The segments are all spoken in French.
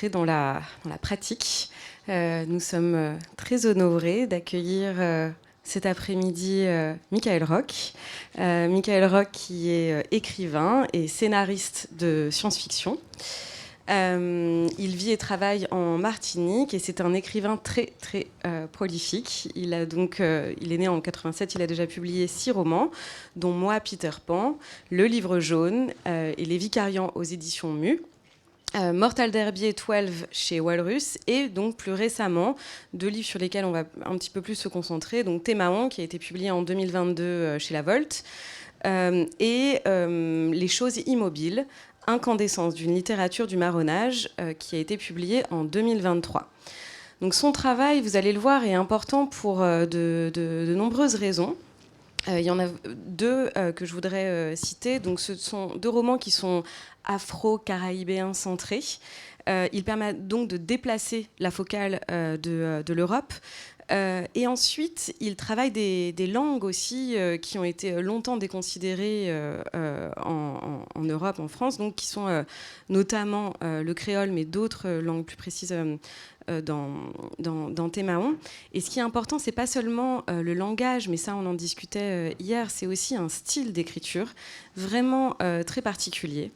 rentrer dans la pratique. Nous sommes très honorés d'accueillir cet après-midi Michael Roch. Michael Roch qui est écrivain et scénariste de science-fiction. Il vit et travaille en Martinique et c'est un écrivain très très prolifique. Il est né en 87, il a déjà publié 6 romans, dont Moi, Peter Pan, Le Livre Jaune et Les Vicariants aux éditions Mu. Mortal Derby et 12 chez Walrus, et donc plus récemment 2 livres sur lesquels on va un petit peu plus se concentrer, donc Témaon qui a été publié en 2022 chez La Volte, et Les choses immobiles, Incandescence d'une littérature du marronnage, qui a été publié en 2023. Donc son travail, vous allez le voir, est important pour de nombreuses raisons. Il y en a 2 que je voudrais citer. Donc, ce sont 2 romans qui sont afro-caribéens centrés. Ils permettent donc de déplacer la focale de l'Europe. Et ensuite, il travaille des langues aussi qui ont été longtemps déconsidérées en Europe, en France, donc qui sont notamment le créole, mais d'autres langues plus précises dans Témaon. Et ce qui est important, c'est pas seulement le langage, mais ça on en discutait hier, c'est aussi un style d'écriture vraiment très particulier.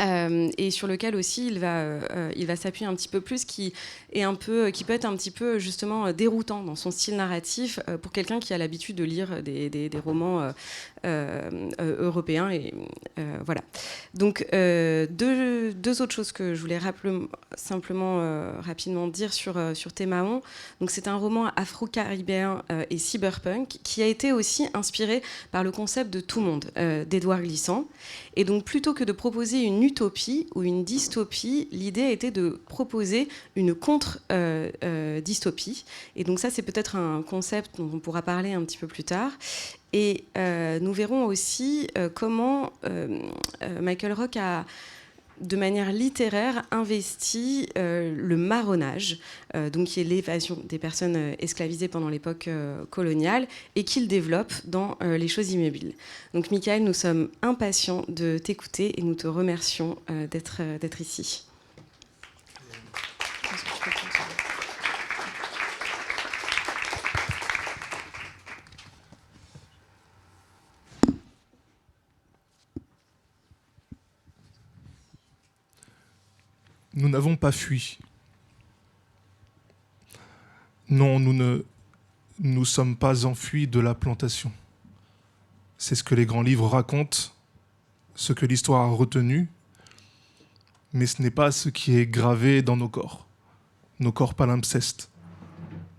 Et sur lequel aussi il va s'appuyer un petit peu plus, qui peut être un petit peu justement déroutant dans son style narratif pour quelqu'un qui a l'habitude de lire des romans européens. Et voilà. Donc deux autres choses que je voulais rapidement dire sur Témaon. Donc c'est un roman afro-caribéen et cyberpunk qui a été aussi inspiré par le concept de Tout Monde d'Édouard Glissant. Et donc plutôt que de proposer une utopie ou une dystopie, l'idée était de proposer une contre-dystopie. Et donc ça, c'est peut-être un concept dont on pourra parler un petit peu plus tard. Et nous verrons aussi comment Michael Roch a, de manière littéraire, investi le marronnage, donc qui est l'évasion des personnes esclavisées pendant l'époque coloniale, et qu'il développe dans Les choses immobiles. Donc Michael, nous sommes impatients de t'écouter et nous te remercions d'être ici. Nous n'avons pas fui. Non, nous ne nous sommes pas enfuis de la plantation. C'est ce que les grands livres racontent, ce que l'histoire a retenu, mais ce n'est pas ce qui est gravé dans nos corps palimpsestes.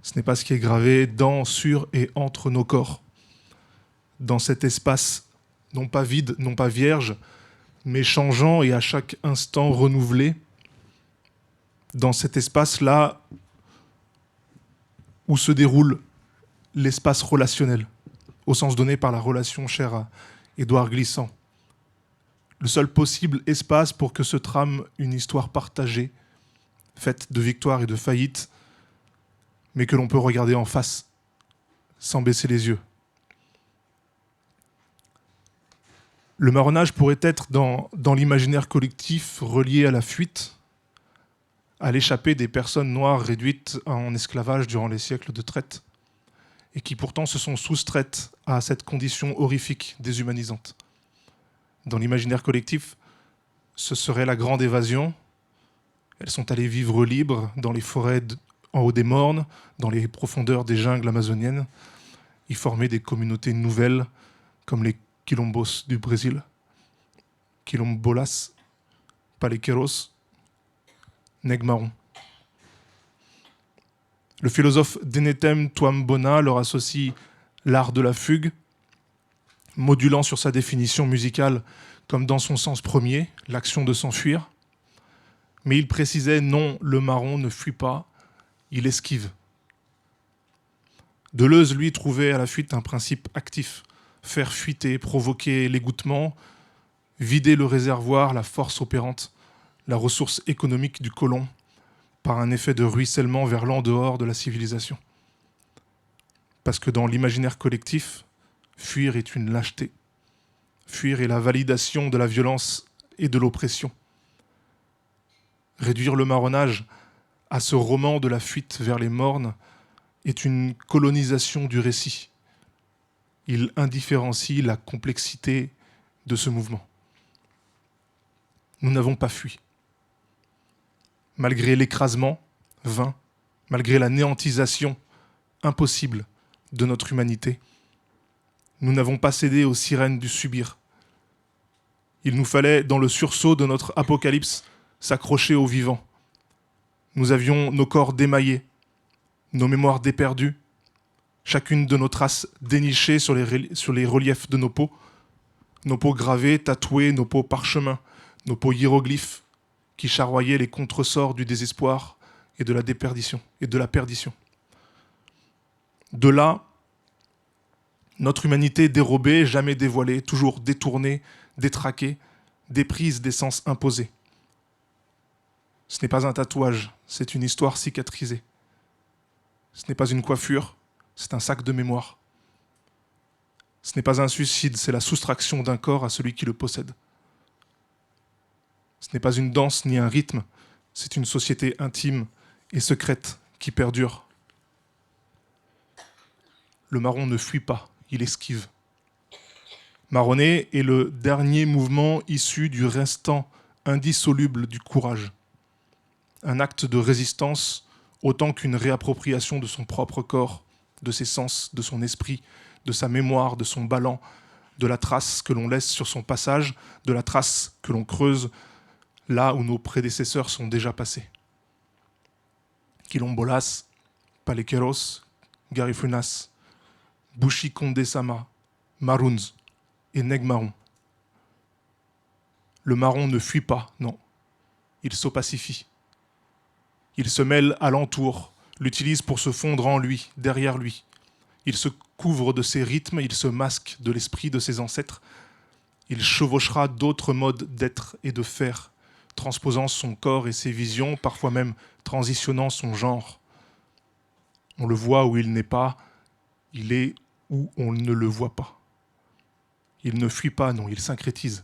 Ce n'est pas ce qui est gravé dans, sur et entre nos corps, dans cet espace, non pas vide, non pas vierge, mais changeant et à chaque instant renouvelé, dans cet espace-là où se déroule l'espace relationnel, au sens donné par la relation chère à Édouard Glissant. Le seul possible espace pour que se trame une histoire partagée, faite de victoires et de faillites, mais que l'on peut regarder en face, sans baisser les yeux. Le marronnage pourrait être dans l'imaginaire collectif relié à la fuite, à l'échappée des personnes noires réduites en esclavage durant les siècles de traite, et qui pourtant se sont soustraites à cette condition horrifique, déshumanisante. Dans l'imaginaire collectif, ce serait la grande évasion. Elles sont allées vivre libres dans les forêts en haut des mornes, dans les profondeurs des jungles amazoniennes, y former des communautés nouvelles, comme les quilombos du Brésil, quilombolas, palequeros, Nègre-Marron. Le philosophe Denetem Twambona leur associe l'art de la fugue, modulant sur sa définition musicale comme dans son sens premier, l'action de s'enfuir. Mais il précisait non, le marron ne fuit pas, il esquive. Deleuze, lui, trouvait à la fuite un principe actif, faire fuiter, provoquer l'égouttement, vider le réservoir, la force opérante, la ressource économique du colon, par un effet de ruissellement vers l'en-dehors de la civilisation. Parce que dans l'imaginaire collectif, fuir est une lâcheté. Fuir est la validation de la violence et de l'oppression. Réduire le marronnage à ce roman de la fuite vers les mornes est une colonisation du récit. Il indifférencie la complexité de ce mouvement. Nous n'avons pas fui. Malgré l'écrasement vain, malgré la néantisation impossible de notre humanité, nous n'avons pas cédé aux sirènes du subir. Il nous fallait, dans le sursaut de notre apocalypse, s'accrocher au vivant. Nous avions nos corps démaillés, nos mémoires déperdues, chacune de nos traces dénichées sur les reliefs de nos peaux gravées, tatouées, nos peaux parchemins, nos peaux hiéroglyphes qui charroyaient les contresorts du désespoir et de la déperdition et de la perdition. De là, notre humanité dérobée, jamais dévoilée, toujours détournée, détraquée, déprise des sens imposés. Ce n'est pas un tatouage, c'est une histoire cicatrisée. Ce n'est pas une coiffure, c'est un sac de mémoire. Ce n'est pas un suicide, c'est la soustraction d'un corps à celui qui le possède. Ce n'est pas une danse ni un rythme, c'est une société intime et secrète qui perdure. Le marron ne fuit pas, il esquive. Marronner est le dernier mouvement issu du restant indissoluble du courage. Un acte de résistance autant qu'une réappropriation de son propre corps, de ses sens, de son esprit, de sa mémoire, de son ballant, de la trace que l'on laisse sur son passage, de la trace que l'on creuse là où nos prédécesseurs sont déjà passés. Quilombolas, Palequeros, Garifunas, Bushi Condesama, Maroons et Neg Marron. Le marron ne fuit pas, non. Il s'opacifie. Il se mêle alentour, l'utilise pour se fondre en lui, derrière lui. Il se couvre de ses rythmes, il se masque de l'esprit de ses ancêtres. Il chevauchera d'autres modes d'être et de faire, transposant son corps et ses visions, parfois même transitionnant son genre. On le voit où il n'est pas, il est où on ne le voit pas. Il ne fuit pas, non, il syncrétise.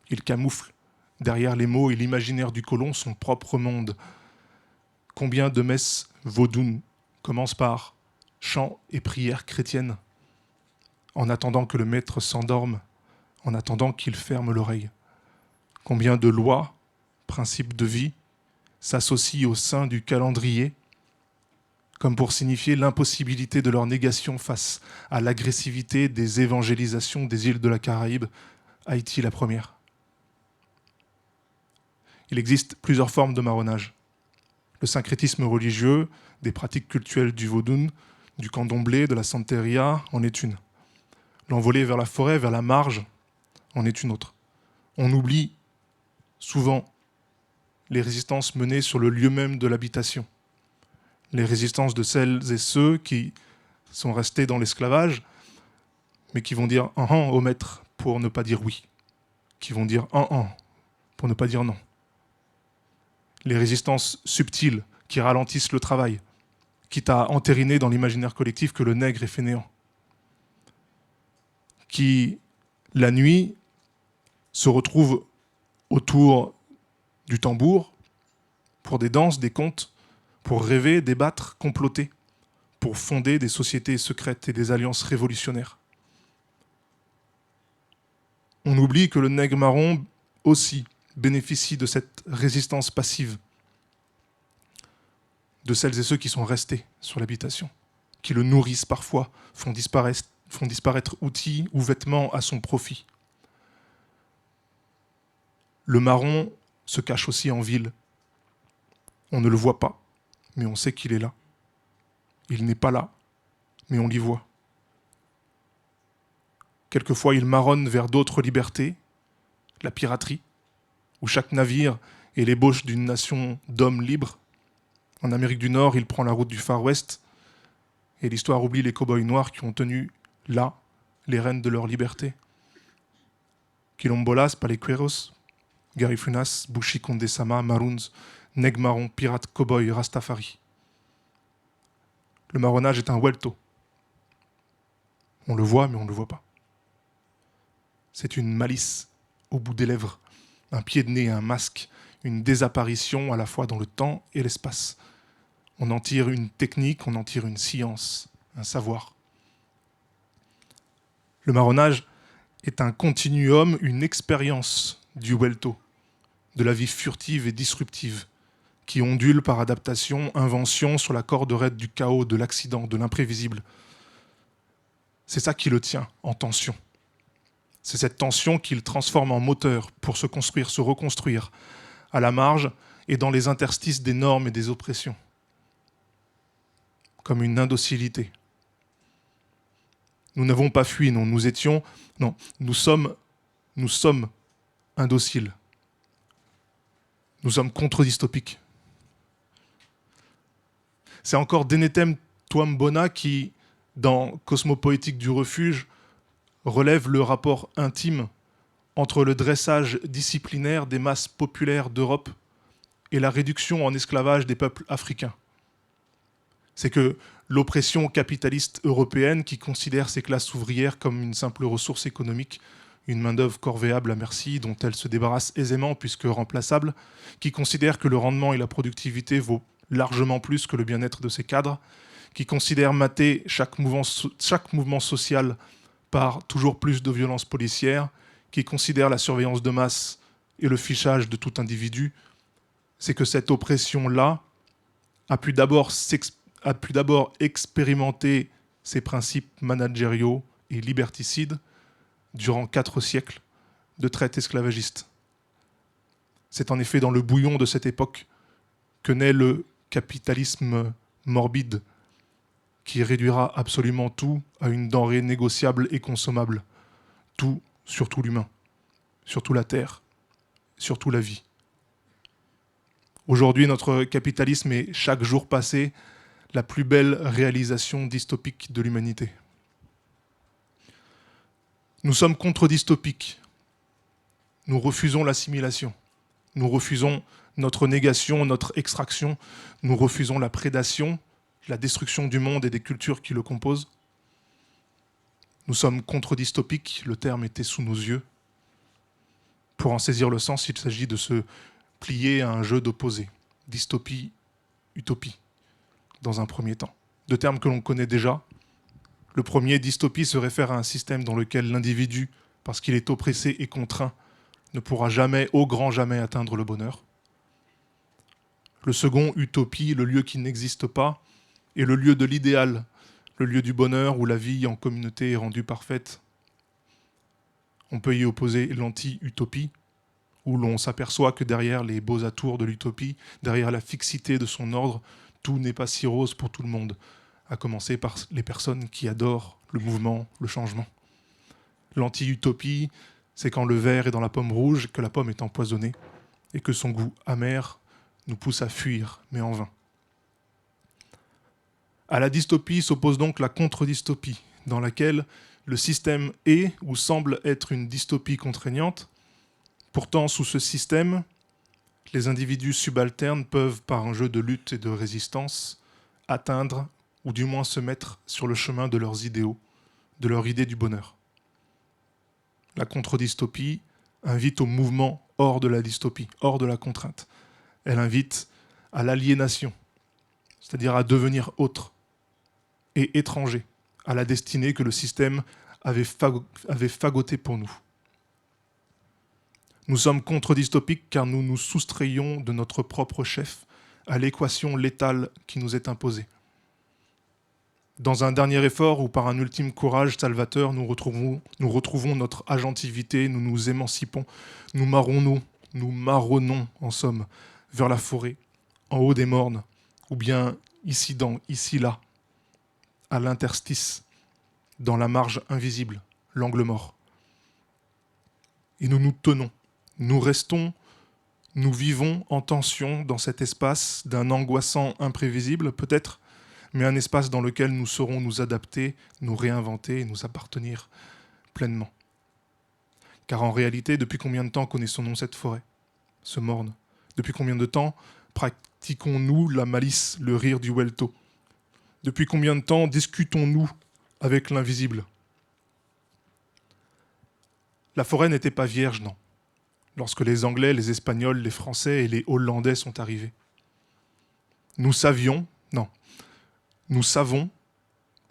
Il camoufle, derrière les mots et l'imaginaire du colon, son propre monde. Combien de messes vaudounes commencent par chants et prières chrétiennes, en attendant que le maître s'endorme, en attendant qu'il ferme l'oreille. Combien de lois, principes de vie, s'associent au sein du calendrier, comme pour signifier l'impossibilité de leur négation face à l'agressivité des évangélisations des îles de la Caraïbe, Haïti la première. Il existe plusieurs formes de marronnage. Le syncrétisme religieux, des pratiques cultuelles du vaudou, du candomblé, de la santeria, en est une. L'envolée vers la forêt, vers la marge, en est une autre. On oublie souvent les résistances menées sur le lieu même de l'habitation. Les résistances de celles et ceux qui sont restés dans l'esclavage, mais qui vont dire « an » au maître pour ne pas dire « oui », qui vont dire « an » pour ne pas dire « non ». Les résistances subtiles qui ralentissent le travail, quitte à entériner dans l'imaginaire collectif que le nègre est fainéant, qui, la nuit, se retrouvent autour du tambour pour des danses, des contes, pour rêver, débattre, comploter, pour fonder des sociétés secrètes et des alliances révolutionnaires. On oublie que le nègre marron aussi bénéficie de cette résistance passive de celles et ceux qui sont restés sur l'habitation, qui le nourrissent parfois, font disparaître outils ou vêtements à son profit. Le marron se cache aussi en ville. On ne le voit pas, mais on sait qu'il est là. Il n'est pas là, mais on l'y voit. Quelquefois, il marronne vers d'autres libertés, la piraterie, où chaque navire est l'ébauche d'une nation d'hommes libres. En Amérique du Nord, il prend la route du Far West, et l'histoire oublie les cow-boys noirs qui ont tenu là les rênes de leur liberté. Quilombolas, Palequeros, Garifunas, Bushi Condesama, Maroons, Neg Marron, pirate, cow-boy, Rastafari. Le marronnage est un welto. On le voit, mais on ne le voit pas. C'est une malice au bout des lèvres, un pied de nez, un masque, une désapparition à la fois dans le temps et l'espace. On en tire une technique, on en tire une science, un savoir. Le marronnage est un continuum, une expérience du welto, de la vie furtive et disruptive, qui ondule par adaptation, invention sur la corde raide du chaos, de l'accident, de l'imprévisible. C'est ça qui le tient en tension. C'est cette tension qu'il transforme en moteur pour se construire, se reconstruire, à la marge et dans les interstices des normes et des oppressions, comme une indocilité. Nous n'avons pas fui, non, nous sommes indociles. Nous sommes contre-dystopiques. C'est encore Denetem Twambona qui, dans Cosmopoétique du refuge, relève le rapport intime entre le dressage disciplinaire des masses populaires d'Europe et la réduction en esclavage des peuples africains. C'est que l'oppression capitaliste européenne qui considère ces classes ouvrières comme une simple ressource économique, une main-d'œuvre corvéable à merci dont elle se débarrasse aisément puisque remplaçable, qui considère que le rendement et la productivité vaut largement plus que le bien-être de ses cadres, qui considère mater chaque mouvement social par toujours plus de violences policières, qui considère la surveillance de masse et le fichage de tout individu, c'est que cette oppression-là a pu d'abord expérimenter ses principes managériaux et liberticides durant 4 siècles de traite esclavagiste. C'est en effet dans le bouillon de cette époque que naît le capitalisme morbide qui réduira absolument tout à une denrée négociable et consommable. Tout, surtout l'humain, surtout la terre, surtout la vie. Aujourd'hui, notre capitalisme est, chaque jour passé, la plus belle réalisation dystopique de l'humanité. Nous sommes contre-dystopiques. Nous refusons l'assimilation. Nous refusons notre négation, notre extraction. Nous refusons la prédation, la destruction du monde et des cultures qui le composent. Nous sommes contre-dystopiques, le terme était sous nos yeux. Pour en saisir le sens, il s'agit de se plier à un jeu d'opposés. Dystopie, utopie, dans un premier temps. Deux termes que l'on connaît déjà. Le premier, dystopie, se réfère à un système dans lequel l'individu, parce qu'il est oppressé et contraint, ne pourra jamais, au grand jamais, atteindre le bonheur. Le second, utopie, le lieu qui n'existe pas, est le lieu de l'idéal, le lieu du bonheur où la vie en communauté est rendue parfaite. On peut y opposer l'anti-utopie, où l'on s'aperçoit que derrière les beaux atours de l'utopie, derrière la fixité de son ordre, tout n'est pas si rose pour tout le monde, à commencer par les personnes qui adorent le mouvement, le changement. L'anti-utopie, c'est quand le verre est dans la pomme rouge, que la pomme est empoisonnée, et que son goût amer nous pousse à fuir, mais en vain. À la dystopie s'oppose donc la contre-dystopie, dans laquelle le système est ou semble être une dystopie contraignante. Pourtant, sous ce système, les individus subalternes peuvent, par un jeu de lutte et de résistance, atteindre ou du moins se mettre sur le chemin de leurs idéaux, de leur idée du bonheur. La contre-dystopie invite au mouvement hors de la dystopie, hors de la contrainte. Elle invite à l'aliénation, c'est-à-dire à devenir autre et étranger à la destinée que le système avait fagotée pour nous. Nous sommes contre-dystopiques car nous nous soustrayons de notre propre chef à l'équation létale qui nous est imposée. Dans un dernier effort ou par un ultime courage salvateur, nous retrouvons notre agentivité, nous nous émancipons, nous marronnons en somme, vers la forêt, en haut des mornes, ou bien ici là, à l'interstice, dans la marge invisible, l'angle mort. Et nous nous tenons, nous restons, nous vivons en tension dans cet espace d'un angoissant imprévisible, peut-être, mais un espace dans lequel nous saurons nous adapter, nous réinventer et nous appartenir pleinement. Car en réalité, depuis combien de temps connaissons-nous cette forêt, ce morne ? Depuis combien de temps pratiquons-nous la malice, le rire du welto ? Depuis combien de temps discutons-nous avec l'invisible ? La forêt n'était pas vierge, non. lorsque les Anglais, les Espagnols, les Français et les Hollandais sont arrivés. Nous savons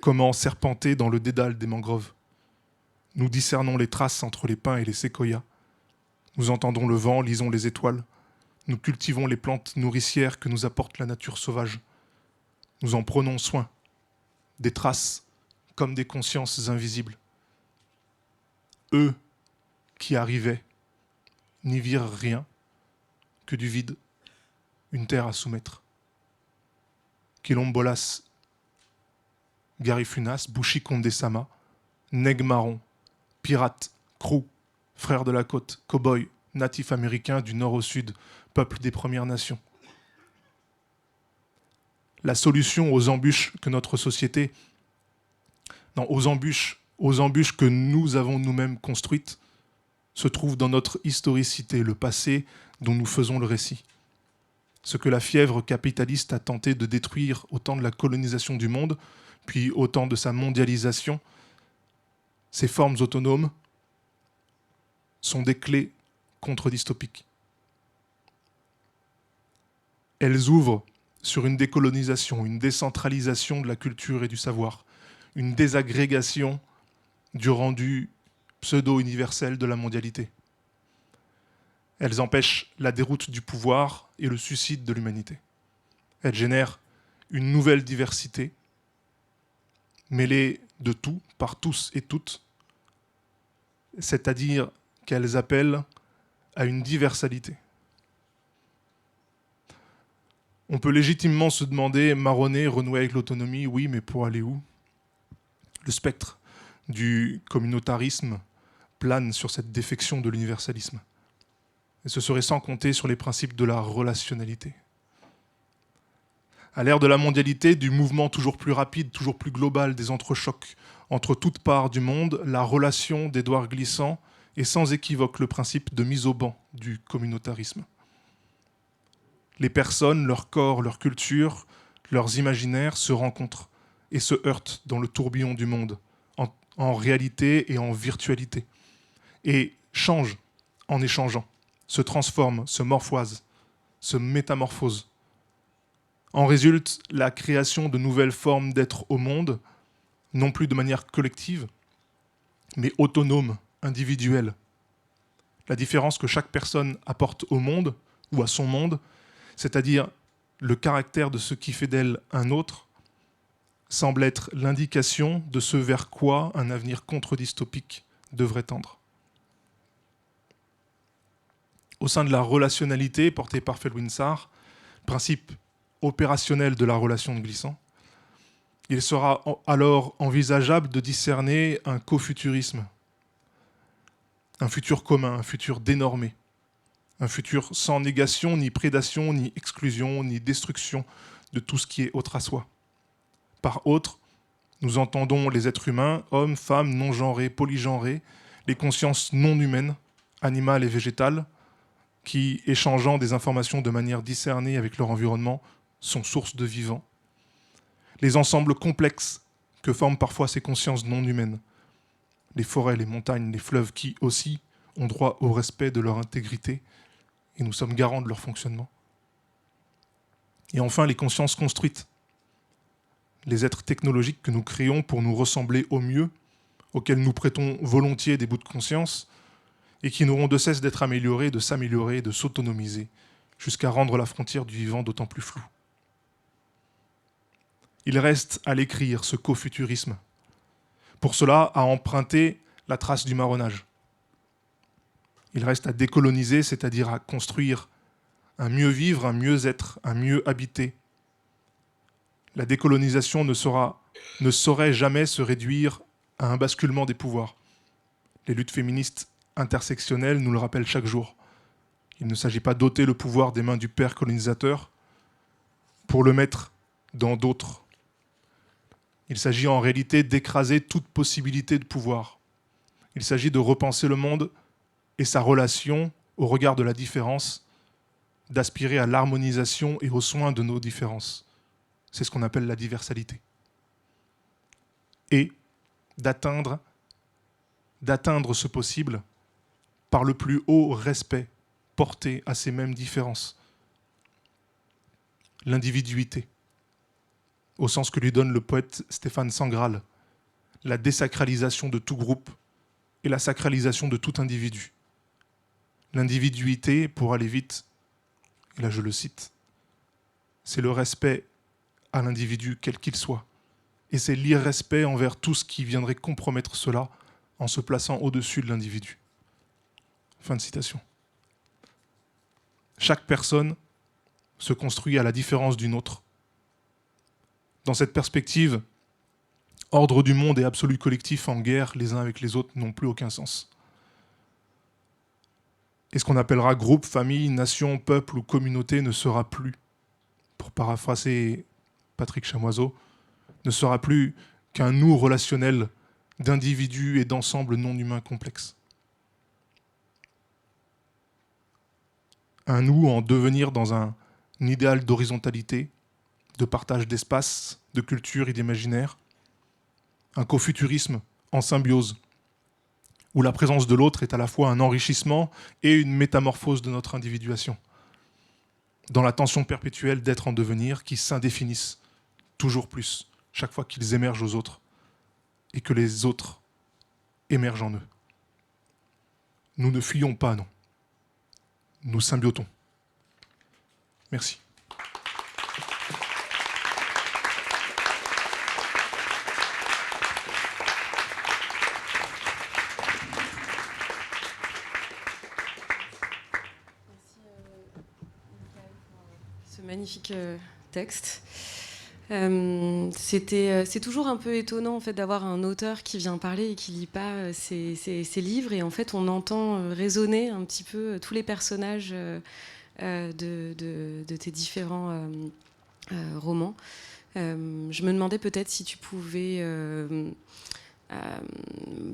comment serpenter dans le dédale des mangroves. Nous discernons les traces entre les pins et les séquoias. Nous entendons le vent, lisons les étoiles. Nous cultivons les plantes nourricières que nous apporte la nature sauvage. Nous en prenons soin. Des traces comme des consciences invisibles. Eux qui arrivaient n'y virent rien que du vide, une terre à soumettre. Quilombolas, Garifunas, Bouchi-Condé-Sama, Nègre marron, pirate, crew, frères de la côte, cow-boy, natifs américains du nord au sud, peuple des Premières Nations. La solution aux embûches que notre société, aux embûches que nous avons nous-mêmes construites, se trouve dans notre historicité, le passé dont nous faisons le récit. Ce que la fièvre capitaliste a tenté de détruire au temps de la colonisation du monde, puis au temps de sa mondialisation, ces formes autonomes sont des clés contre-dystopiques. Elles ouvrent sur une décolonisation, une décentralisation de la culture et du savoir, une désagrégation du rendu pseudo-universel de la mondialité. Elles empêchent la déroute du pouvoir et le suicide de l'humanité. Elles génèrent une nouvelle diversité, mêlée de tout, par tous et toutes, c'est-à-dire qu'elles appellent à une diversalité. On peut légitimement se demander, marronner, renouer avec l'autonomie, oui, mais pour aller où ? Le spectre du communautarisme plane sur cette défection de l'universalisme. Et ce serait sans compter sur les principes de la relationnalité. À l'ère de la mondialité, du mouvement toujours plus rapide, toujours plus global des entrechocs entre toutes parts du monde, la relation des doigts glissants est sans équivoque le principe de mise au banc du communautarisme. Les personnes, leur corps, leur culture, leurs imaginaires se rencontrent et se heurtent dans le tourbillon du monde, en réalité et en virtualité, et changent en échangeant, se transforment, se morphoisent, se métamorphosent. En résulte la création de nouvelles formes d'être au monde, non plus de manière collective, mais autonome, individuelle. La différence que chaque personne apporte au monde, ou à son monde, c'est-à-dire le caractère de ce qui fait d'elle un autre, semble être l'indication de ce vers quoi un avenir contre-dystopique devrait tendre. Au sein de la relationnalité portée par Felwinsar, principe opérationnel de la relation de glissant, il sera alors envisageable de discerner un cofuturisme, un futur commun, un futur dénormé, un futur sans négation, ni prédation, ni exclusion, ni destruction de tout ce qui est autre à soi. Par autre, nous entendons les êtres humains, hommes, femmes, non-genrés, polygenrés, les consciences non humaines, animales et végétales, qui, échangeant des informations de manière discernée avec leur environnement, sont source de vivant. Les ensembles complexes que forment parfois ces consciences non humaines, les forêts, les montagnes, les fleuves qui aussi ont droit au respect de leur intégrité et nous sommes garants de leur fonctionnement. Et enfin, les consciences construites, les êtres technologiques que nous créons pour nous ressembler au mieux, auxquels nous prêtons volontiers des bouts de conscience et qui n'auront de cesse d'être améliorés, de s'améliorer, de s'autonomiser, jusqu'à rendre la frontière du vivant d'autant plus floue. Il reste à l'écrire ce cofuturisme. Pour cela, à emprunter la trace du marronnage. Il reste à décoloniser, c'est-à-dire à construire un mieux vivre, un mieux être, un mieux habiter. La décolonisation ne saurait jamais se réduire à un basculement des pouvoirs. Les luttes féministes intersectionnelles nous le rappellent chaque jour. Il ne s'agit pas d'ôter le pouvoir des mains du père colonisateur pour le mettre dans d'autres. Il s'agit en réalité d'écraser toute possibilité de pouvoir. Il s'agit de repenser le monde et sa relation au regard de la différence, d'aspirer à l'harmonisation et aux soins de nos différences. C'est ce qu'on appelle la diversalité. Et d'atteindre ce possible par le plus haut respect porter à ces mêmes différences. L'individuité, au sens que lui donne le poète Stéphane Sangral, la désacralisation de tout groupe et la sacralisation de tout individu. L'individuité, pour aller vite, et là je le cite, c'est le respect à l'individu quel qu'il soit. Et c'est l'irrespect envers tout ce qui viendrait compromettre cela en se plaçant au-dessus de l'individu. Fin de citation. Chaque personne se construit à la différence d'une autre. Dans cette perspective, ordre du monde et absolu collectif en guerre les uns avec les autres n'ont plus aucun sens. Et ce qu'on appellera groupe, famille, nation, peuple ou communauté ne sera plus, pour paraphraser Patrick Chamoiseau, ne sera plus qu'un nous relationnel d'individus et d'ensembles non humains complexes. Un nous en devenir dans un idéal d'horizontalité, de partage d'espace, de culture et d'imaginaire, un cofuturisme en symbiose, où la présence de l'autre est à la fois un enrichissement et une métamorphose de notre individuation, dans la tension perpétuelle d'être en devenir qui s'indéfinissent toujours plus chaque fois qu'ils émergent aux autres et que les autres émergent en eux. Nous ne fuyons pas, non. Nous symbiotons. Merci. Ce magnifique texte. C'est toujours un peu étonnant en fait, d'avoir un auteur qui vient parler et qui lit pas ses livres, et en fait on entend résonner un petit peu tous les personnages de tes différents romans. Je me demandais peut-être si tu pouvais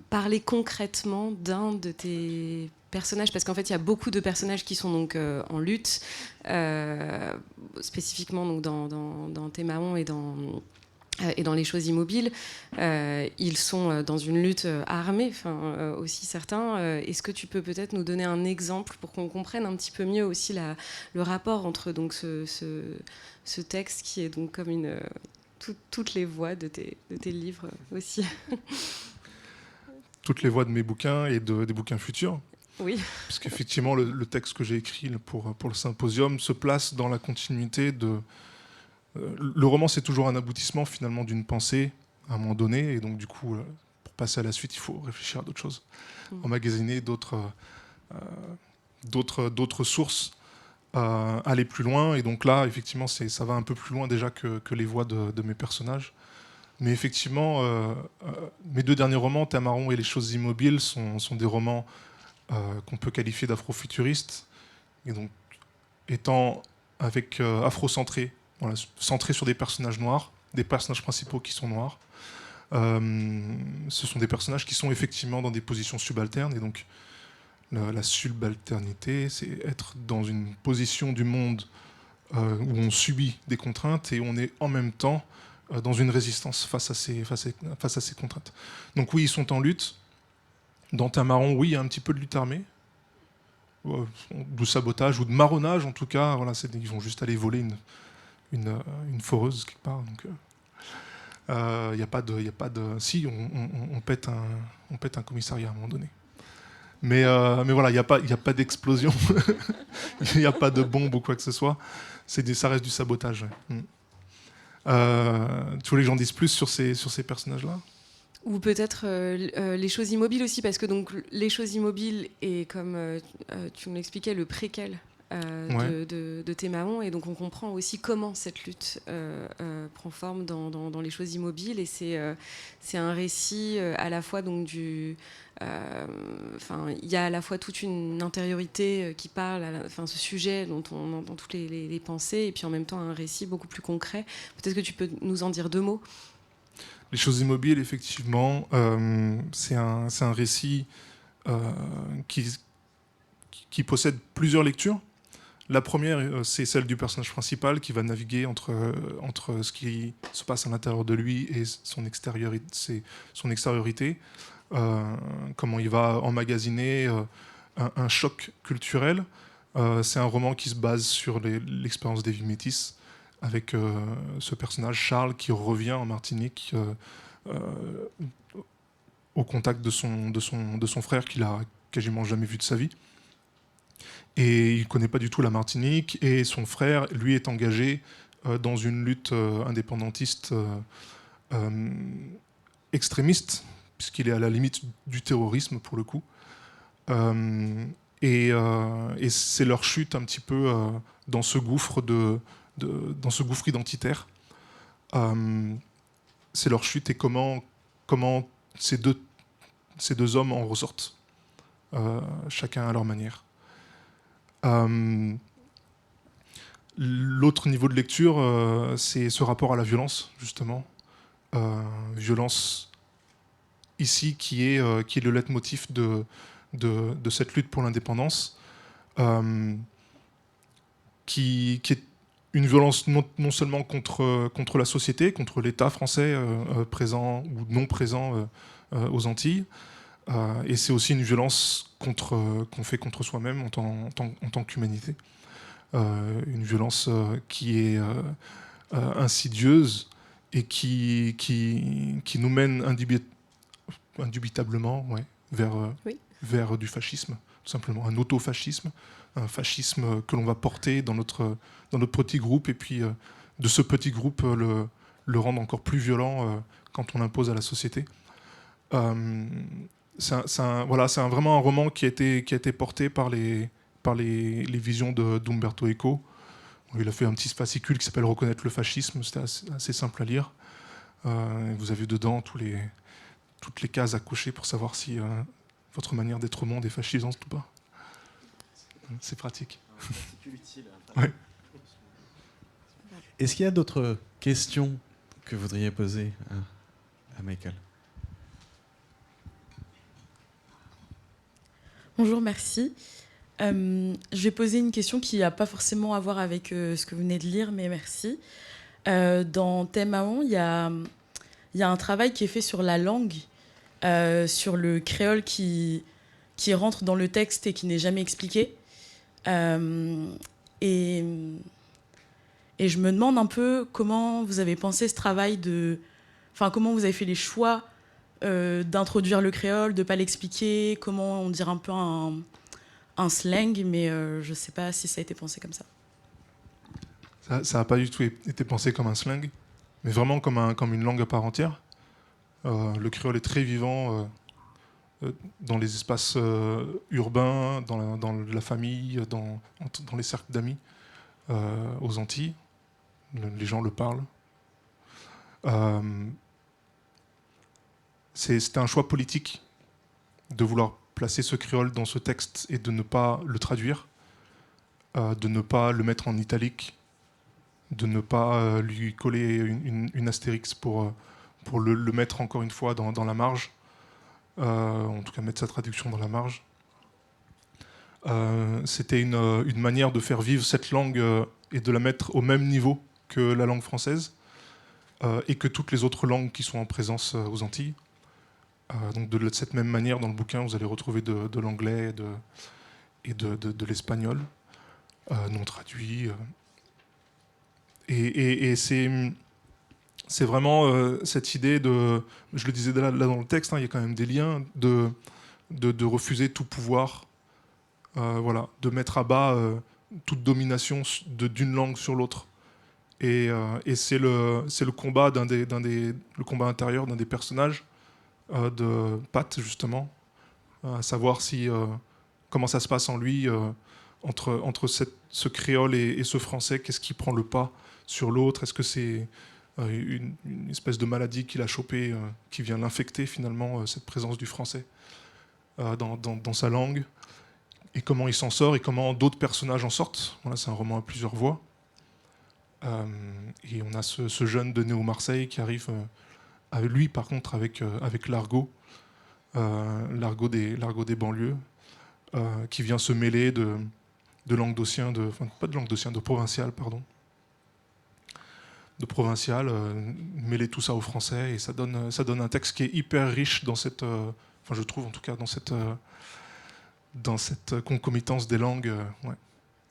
parler concrètement d'un de tes personnages, parce qu'en fait il y a beaucoup de personnages qui sont donc en lutte, spécifiquement donc dans Témaon et dans les choses immobiles. Ils sont dans une lutte armée, aussi certains. Est-ce que tu peux peut-être nous donner un exemple pour qu'on comprenne un petit peu mieux aussi le rapport entre donc ce texte qui est donc comme toutes les voix de tes livres aussi. Toutes les voix de mes bouquins et des bouquins futurs. Oui. Parce qu'effectivement, le texte que j'ai écrit pour le symposium se place dans la continuité de... le roman, c'est toujours un aboutissement finalement d'une pensée à un moment donné. Et donc du coup, pour passer à la suite, il faut réfléchir à d'autres choses. Emmagasiner d'autres sources, aller plus loin. Et donc là, effectivement, ça va un peu plus loin déjà que les voix de mes personnages. Mais effectivement, mes deux derniers romans, Tamaron et Les choses immobiles, sont des romans qu'on peut qualifier d'afrofuturistes, et donc étant avec afrocentrés, voilà, centrés sur des personnages noirs, des personnages principaux qui sont noirs. Ce sont des personnages qui sont effectivement dans des positions subalternes, et donc la subalternité, c'est être dans une position du monde où on subit des contraintes et on est en même temps dans une résistance face à ces contraintes. Donc oui, ils sont en lutte. Dans Tamaron, oui, il y a un petit peu de lutte armée, de sabotage ou de marronnage en tout cas. Voilà, ils vont juste aller voler une foreuse quelque part. Donc, y a pas de. Si, on pète un commissariat à un moment donné. Mais voilà, il n'y a pas d'explosion, il n'y a pas de bombe ou quoi que ce soit. Ça reste du sabotage. Ouais. Tu voulais que j'en dise plus sur ces personnages-là ? Ou peut-être les choses immobiles aussi, parce que donc les choses immobiles est, comme tu me l'expliquais, le préquel de Témaon, et donc on comprend aussi comment cette lutte prend forme dans les choses immobiles, et c'est un récit à la fois donc il y a à la fois toute une intériorité qui parle, ce sujet dont on entend toutes les pensées, et puis en même temps un récit beaucoup plus concret. Peut-être que tu peux nous en dire deux mots. Les choses immobiles, effectivement, c'est un récit qui possède plusieurs lectures. La première, c'est celle du personnage principal qui va naviguer entre ce qui se passe à l'intérieur de lui et son extériorité. Comment il va emmagasiner un choc culturel C'est un roman qui se base sur l'expérience des vies métisses, avec ce personnage Charles qui revient en Martinique au contact de son frère qu'il a quasiment jamais vu de sa vie. Et il ne connaît pas du tout la Martinique, et son frère, lui, est engagé dans une lutte indépendantiste extrémiste, puisqu'il est à la limite du terrorisme pour le coup. Et c'est leur chute un petit peu dans ce gouffre dans ce gouffre identitaire. C'est leur chute et comment ces deux hommes en ressortent, chacun à leur manière. L'autre niveau de lecture, c'est ce rapport à la violence, justement. Violence ici qui est le leitmotiv de cette lutte pour l'indépendance, qui est une violence non seulement contre la société, contre l'État français présent ou non présent aux Antilles, et c'est aussi une violence qu'on fait contre soi-même en tant qu'humanité. Une violence qui est insidieuse et qui nous mène indubitablement vers du fascisme, tout simplement, un autofascisme, un fascisme que l'on va porter dans notre petit groupe, et puis de ce petit groupe le rendre encore plus violent quand on l'impose à la société. C'est vraiment un roman qui a été porté par les visions d'Umberto Eco. Il a fait un petit fascicule qui s'appelle Reconnaître le fascisme, c'était assez simple à lire. Vous avez dedans toutes les cases à cocher pour savoir si votre manière d'être au monde est fascisante ou pas. C'est pratique. Ouais. Est-ce qu'il y a d'autres questions que vous voudriez poser à Michael ? Bonjour, merci. Je vais poser une question qui n'a pas forcément à voir avec ce que vous venez de lire, mais merci. Dans Thème Maon, il y a un travail qui est fait sur la langue, sur le créole qui rentre dans le texte et qui n'est jamais expliqué. Et je me demande un peu comment vous avez pensé ce travail comment vous avez fait les choix d'introduire le créole, de ne pas l'expliquer, comment on dirait un peu un slang, mais je ne sais pas si ça a été pensé comme ça. Ça n'a pas du tout été pensé comme un slang, mais vraiment comme une langue à part entière. Le créole est très vivant dans les espaces urbains, dans la famille, dans les cercles d'amis, aux Antilles. Les gens le parlent. C'était un choix politique de vouloir placer ce créole dans ce texte et de ne pas le traduire, de ne pas le mettre en italique, de ne pas lui coller une astérix pour le mettre encore une fois dans la marge, en tout cas mettre sa traduction dans la marge. C'était une manière de faire vivre cette langue et de la mettre au même niveau que la langue française et que toutes les autres langues qui sont en présence aux Antilles. Donc de cette même manière, dans le bouquin, vous allez retrouver de l'anglais et de l'espagnol non traduit. Et c'est vraiment cette idée de, je le disais là dans le texte, il y a quand même des liens, de refuser tout pouvoir, de mettre à bas toute domination d'une langue sur l'autre. Et c'est le combat le combat intérieur d'un des personnages, de Pat, justement, à savoir comment ça se passe en lui entre ce créole et ce français. Qu'est-ce qui prend le pas sur l'autre? Est-ce que c'est une espèce de maladie qu'il a chopée qui vient l'infecter finalement, cette présence du français dans sa langue? Et comment il s'en sort et comment d'autres personnages en sortent? Voilà, c'est un roman à plusieurs voix. Et on a ce jeune de Néo-Marseille qui arrive... lui, par contre, avec l'argot, l'argot des banlieues, qui vient se mêler de languedocien, pas de languedocien, de provincial, pardon. De provincial, mêler tout ça au français, et ça donne un texte qui est hyper riche dans cette... je trouve en tout cas, dans cette concomitance des langues. Ouais.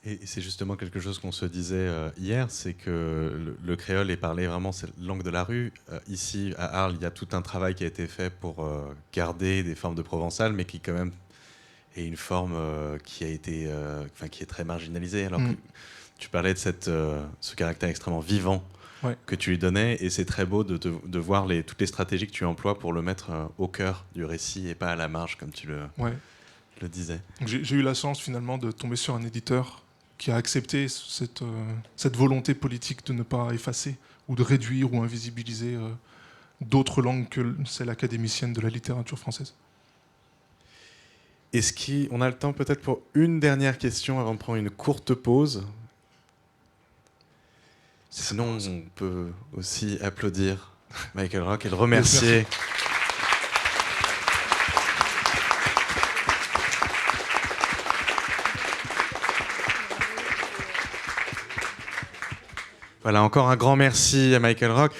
Et c'est justement quelque chose qu'on se disait hier, c'est que le créole est parlé vraiment, c'est la langue de la rue. Ici, à Arles, il y a tout un travail qui a été fait pour garder des formes de provençal, mais qui quand même est une forme qui a été, qui est très marginalisée. Alors que tu parlais de ce caractère extrêmement vivant que tu lui donnais, et c'est très beau de voir toutes les stratégies que tu emploies pour le mettre au cœur du récit et pas à la marge, comme tu le disais. J'ai eu la chance finalement de tomber sur un éditeur qui a accepté cette volonté politique de ne pas effacer ou de réduire ou invisibiliser d'autres langues que celle académicienne de la littérature française. On a le temps peut-être pour une dernière question avant de prendre une courte pause? Sinon, on peut aussi applaudir Michael Rock et le remercier. Voilà, encore un grand merci à Michael Rock.